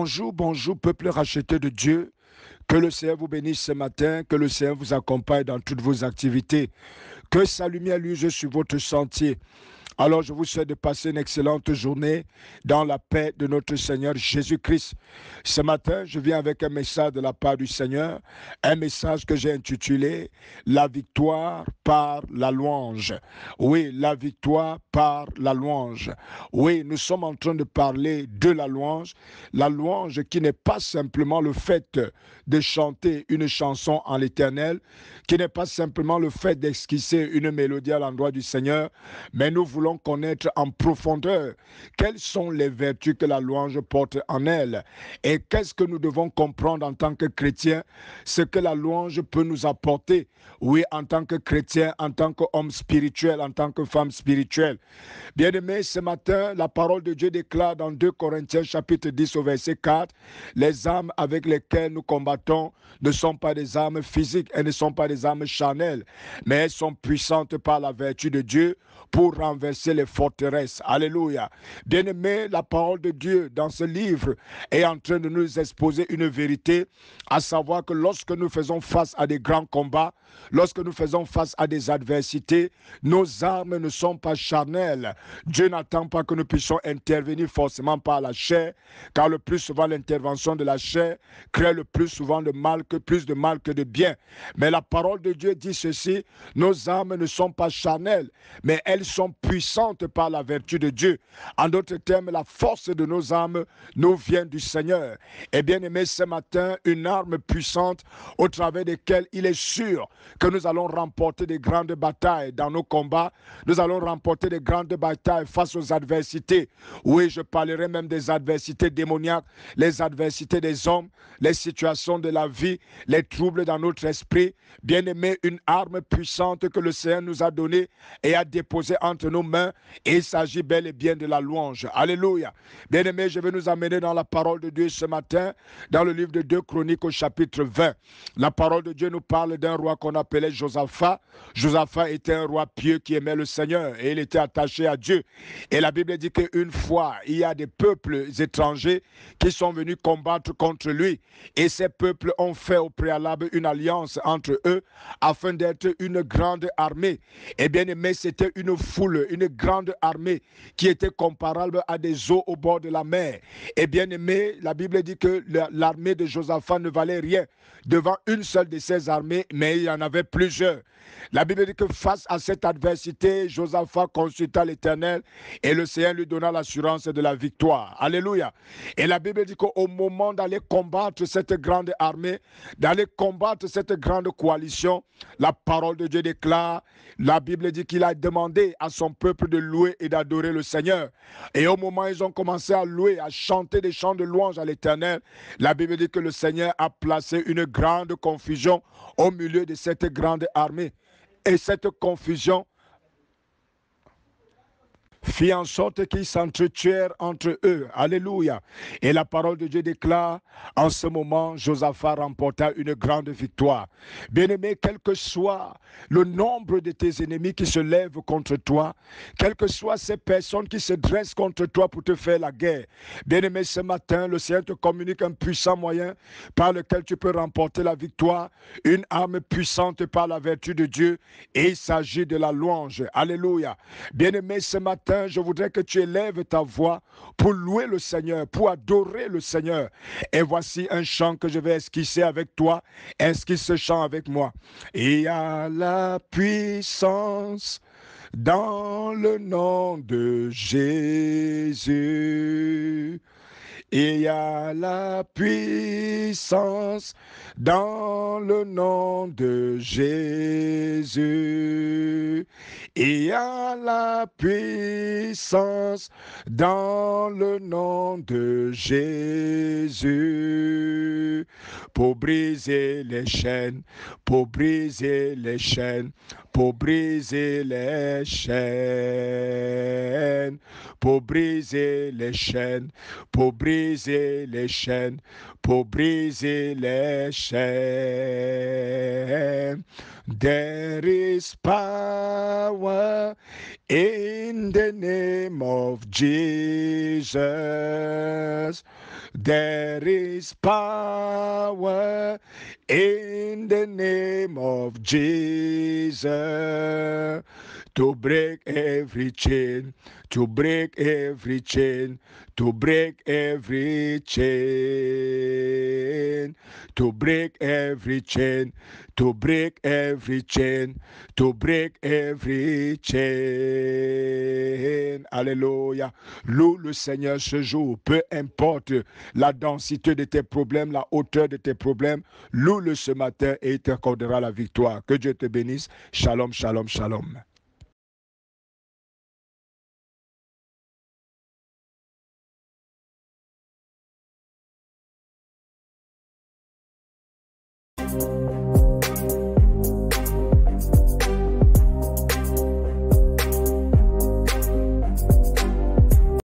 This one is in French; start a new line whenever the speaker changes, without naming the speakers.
Bonjour, bonjour, peuple racheté de Dieu. Que le Seigneur vous bénisse ce matin, que le Seigneur vous accompagne dans toutes vos activités. Que sa lumière luise sur votre sentier. Alors je vous souhaite de passer une excellente journée dans la paix de notre Seigneur Jésus-Christ. Ce matin, je viens avec un message de la part du Seigneur, un message que j'ai intitulé « La victoire par la louange ». Oui, la victoire par la louange. Oui, nous sommes en train de parler de la louange qui n'est pas simplement le fait de chanter une chanson en l'Éternel, qui n'est pas simplement le fait d'esquisser une mélodie à l'endroit du Seigneur, mais nous voulons connaître en profondeur quelles sont les vertus que la louange porte en elle et qu'est-ce que nous devons comprendre en tant que chrétiens, ce que la louange peut nous apporter, oui, en tant que chrétien, en tant qu'homme spirituel, en tant que femme spirituelle. Bien-aimés, ce matin, la parole de Dieu déclare dans 2 Corinthiens chapitre 10 au verset 4, les armes avec lesquelles nous combattons ne sont pas des armes physiques, elles ne sont pas des armes charnelles, mais elles sont puissantes par la vertu de Dieu pour renverser les forteresses. Alléluia. Bien-aimés, la parole de Dieu dans ce livre est en train de nous exposer une vérité, à savoir que lorsque nous faisons face à des grands combats, lorsque nous faisons face à des adversités, nos armes ne sont pas charnelles. Dieu n'attend pas que nous puissions intervenir forcément par la chair, car le plus souvent l'intervention de la chair crée le plus souvent plus de mal que de bien. Mais la parole de Dieu dit ceci, nos armes ne sont pas charnelles, mais elles sont puissantes par la vertu de Dieu. En d'autres termes, la force de nos armes nous vient du Seigneur. Et bien aimé, ce matin, une arme puissante au travers desquelles il est sûr que nous allons remporter des grandes batailles dans nos combats. Nous allons remporter des grandes batailles face aux adversités. Oui, je parlerai même des adversités démoniaques, les adversités des hommes, les situations de la vie, les troubles dans notre esprit. Bien aimé, une arme puissante que le Seigneur nous a donnée et a déposée entre nos mains. Et il s'agit bel et bien de la louange. Alléluia. Bien aimé, je vais nous amener dans la parole de Dieu ce matin, dans le livre de 2 Chroniques au chapitre 20. La parole de Dieu nous parle d'un roi qu'on appelait Josaphat. Josaphat était un roi pieux qui aimait le Seigneur et il était attaché à Dieu. Et la Bible dit qu'une fois, il y a des peuples étrangers qui sont venus combattre contre lui. Et ces peuples ont fait au préalable une alliance entre eux afin d'être une grande armée. Et bien aimé, c'était une foule, une grande armée qui était comparable à des eaux au bord de la mer. Et bien aimé, la Bible dit que l'armée de Josaphat ne valait rien devant une seule de ces armées, mais il y en avait plusieurs. La Bible dit que face à cette adversité, Josaphat consulta l'Éternel et le Seigneur lui donna l'assurance de la victoire. Alléluia. Et la Bible dit qu'au moment d'aller combattre cette grande armée, d'aller combattre cette grande coalition, la parole de Dieu déclare, la Bible dit qu'il a demandé à son peuple de louer et d'adorer le Seigneur. Et au moment où ils ont commencé à louer, à chanter des chants de louange à l'Éternel, la Bible dit que le Seigneur a placé une grande confusion au milieu de cette grande armée. Et cette confusion fit en sorte qu'ils s'entretuèrent entre eux. Alléluia. Et la parole de Dieu déclare, en ce moment, Josaphat remporta une grande victoire. Bien-aimé, quel que soit le nombre de tes ennemis qui se lèvent contre toi, quelles que soient ces personnes qui se dressent contre toi pour te faire la guerre, bien-aimé, ce matin, le Seigneur te communique un puissant moyen par lequel tu peux remporter la victoire, une arme puissante par la vertu de Dieu, et il s'agit de la louange. Alléluia. Bien-aimé, ce matin, je voudrais que tu élèves ta voix pour louer le Seigneur, pour adorer le Seigneur. Et voici un chant que je vais esquisser avec toi. Esquisse ce chant avec moi. Il y a la puissance dans le nom de Jésus. Il y a la puissance dans le nom de Jésus. Il y a la puissance dans le nom de Jésus. Pour briser les chaînes, pour briser les chaînes, pour briser les chaînes, pour briser les chaînes, pour briser les chaînes, pour briser les chaînes. There is power in the name of Jesus. There is power in the name of Jesus to break every chain, to break every chain, to break every chain, to break every chain, to break every chain, to break every chain. Alléluia. Loue le Seigneur ce jour, peu importe la densité de tes problèmes, la hauteur de tes problèmes, loue-le ce matin et il t'accordera la victoire. Que Dieu te bénisse. Shalom, shalom, shalom.